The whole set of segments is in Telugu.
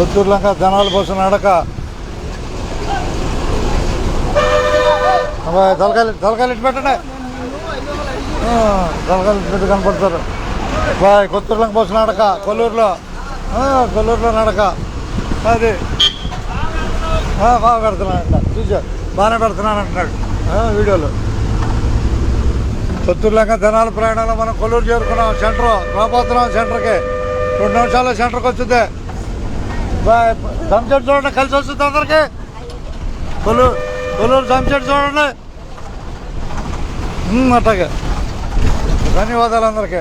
కొత్తూరులంక జనాల బస్సు నడక. తలకాయలు ఇటు పెట్టండి, తలకాయలు ఇటు పెట్టి కనపడతారు. బాయ్ కొత్తూరులంక బస్సు నడక కొల్లూరులో నడక. అది బాగా పెడుతున్నాడంట, చూసా బాగానే పెడుతున్నాను అంటున్నాడు వీడియోలో. కొత్తూరులంక జనాల ప్రయాణంలో మనం కొల్లూరు చేరుకున్నాం. సెంటర్ రాబోతున్నాం. సెంటర్కి 2 నిమిషాల్లో సెంటర్కి వచ్చింది. బాయ్ సన్సెట్ చూడండి, కలిసి వస్తుంది అందరికి. కొల్లూరు సన్సెట్ చూడండి. అట్లాగే ధన్యవాదాలు అందరికీ.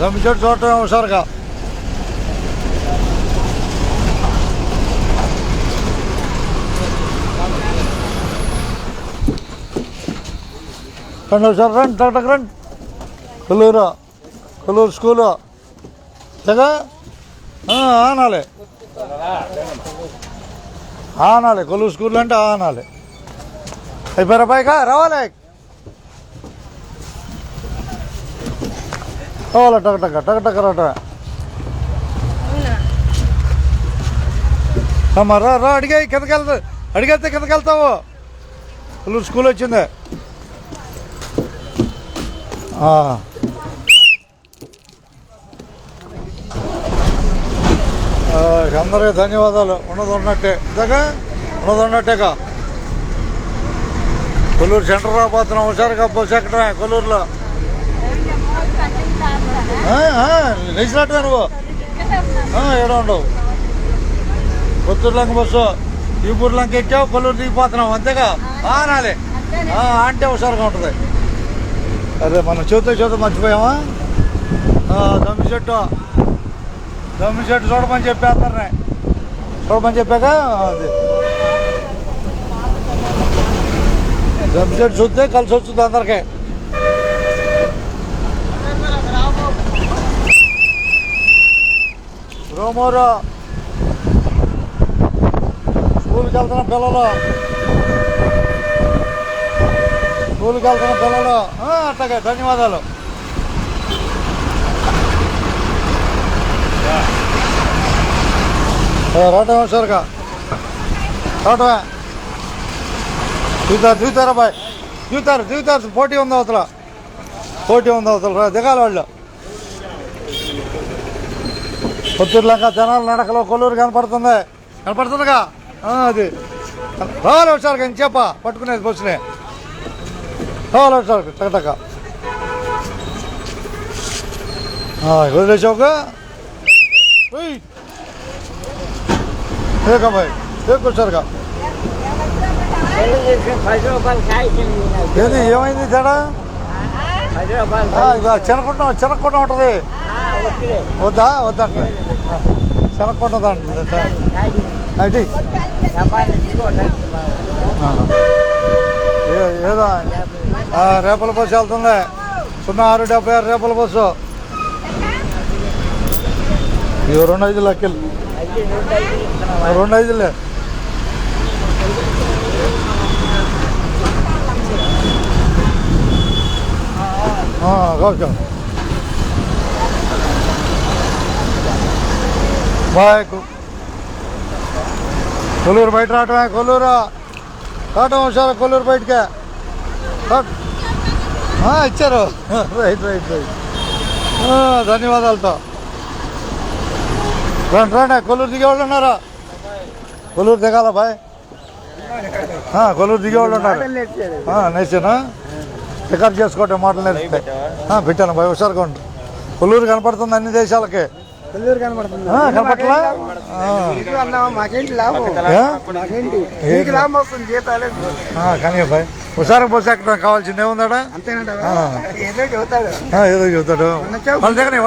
సన్సెట్ చూడటం హుషారుగా. రండి ఒకసారి, రండి టక్ రండి. కొల్లూరు స్కూలు తెగా ఆనాలి కొల్లూరు స్కూల్ అంటే ఆనాలి. అయిపోయారా పైకా రావాలి టక్ రాట. రా అడిగాయి కిందకి వెళ్తా, అడిగేస్తే కిందకి వెళ్తావు. కొల్లూరు స్కూల్ వచ్చింది. అందరికీ ధన్యవాదాలు. ఉన్నదన్నట్టేగా కొల్లూరు సెంటర్ రాబోతున్నాం. హుషారుగా బస్సు ఎక్కడమే కొల్లూరులో. లేచినట్టుగా నువ్వు ఏడో ఉండవు. కొత్తూరులంక బస్సు ఈపూర్లంక ఎక్కావు, కొల్లూరు దిగిపోతున్నావు అంతేగా. ఆనాలి అంటే హుషారుగా ఉంటుంది. అరే మనం చేత మర్చిపోయామా? దమ్మి చెట్టు చూడమని చెప్పి అందరినీ చూడమని చెప్పాక అది దమ్మి చెట్టు చూస్తే కలిసి వస్తుంది అందరికీ. రోమూరు స్కూల్కి వెళ్తున్న పిల్లలు అట్లాగే ధన్యవాదాలు. రావటమే సార్గా రావటమే. దిగుతారా బాయ్, దిగుతారు. పోటీ ఉంది అవతల దిగాలి వాళ్ళు. కొత్తూరులంక జనాల నడకలో కొల్లూరు కనపడుతుందిగా. అది రావాలి ఒకసారిగా ఇంచేప పట్టుకునేది బస్సుని. రావాలి ఒకసారి టక వదిలేసావుగా. బాయ్ ఒకసారిగా. ఏది ఏమైంది తేడా? చెనక్కుండా ఉంటుంది. వద్దా చెనక్కుండా అది ఏదో రేపల బస్సు వెళ్తుంది. 0676 రేపల బస్సు. ఇవి 2 5 లెక్కలు, 2 5లే. బాయ్ కొల్లూరు బయట రావటమే. రావటం హుషారు. కొల్లూరు బయటకే ఇచ్చారు. రైట్ ధన్యవాదాలతో. రండి కొల్లూరు దిగేవాళ్ళు ఉన్నారా? కొల్లూరు దిగాల బాయ్. కొల్లూరు దిగేవాళ్ళు ఉన్నారు. నేర్చానా రికార్డ్ చేసుకోవటం మాటలు నేర్పితే పెట్టాను బాయ్. హుషారుగా ఉంటుంది. కొల్లూరు కనపడుతుంది అన్ని దేశాలకి. కనపట్లా కానీ బాయ్ హుషారు బస్సు ఎక్కడం కావాల్సింది ఏముందా? ఏదో చెబుతాడు. వాళ్ళు దిగని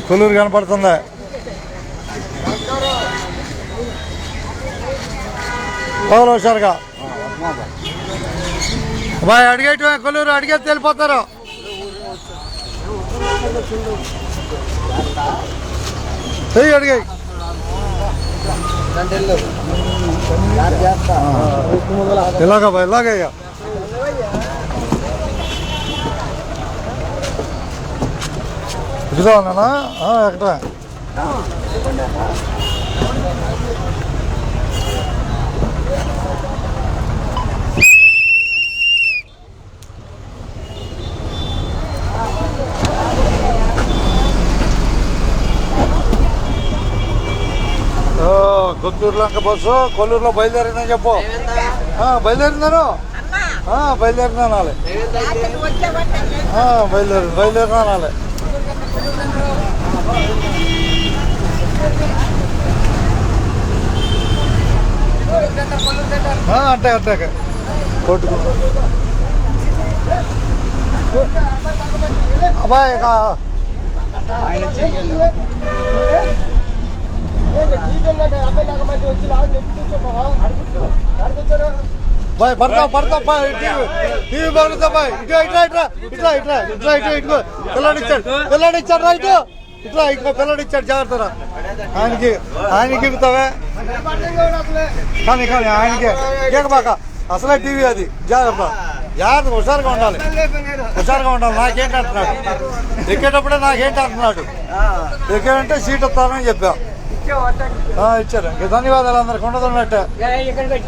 కొల్లూరు కనపడుతుందా? హుషారుగా బాయ్ అడిగేటమే. కొల్లూరు అడిగేది వెళ్ళిపోతారు. అడిగాయి ఇలాగా బాయ్ ఇలాగే ఇక ఇదిగా ఉన్నానా ఎక్కడ గుంటూరులో ఇంకా బస్సు కొల్లూరులో బయలుదేరిందని చెప్పు బయలుదేరిందాను బయలుదేరిందా అనాలి బయలుదేరినా అనాలి అంటే అంటే కొట్టుకు అబ్బాయి బాయ్ పడతావు పడతావు బాయ్ టీవీ బాగుందా బాయ్ ఇట్లా ఇట్లా ఇట్లా ఇట్లా ఇట్లా ఇట్లా ఇట్లా ఇట్లా పిల్లడిచ్చాడు రైట్ ఇట్లా ఇంకో పిల్లడిచ్చాడు జాగ్రత్త ఆయనకి ఎక్కుతావే కానీ కానీ ఆయనకి కేకబాక అసలే టీవీ అది జాగ్రత్త జాగ్రత్త హుషారుగా ఉండాలి నాకేంటి అంటున్నాడు ఎక్కేటప్పుడే నాకేంటి అంటున్నాడు ఎక్కాడంటే సీట్ వస్తానని చెప్పా ఇచ్చారు ఇంకా ధన్యవాదాలు అందరికి ఉండదున్నట్టే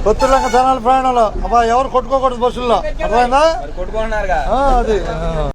కొత్తలంక జనాల ప్రయాణంలో అబ్బా ఎవరు కొట్టుకోకూడదు బస్సుల్లో అర్థమైందా అది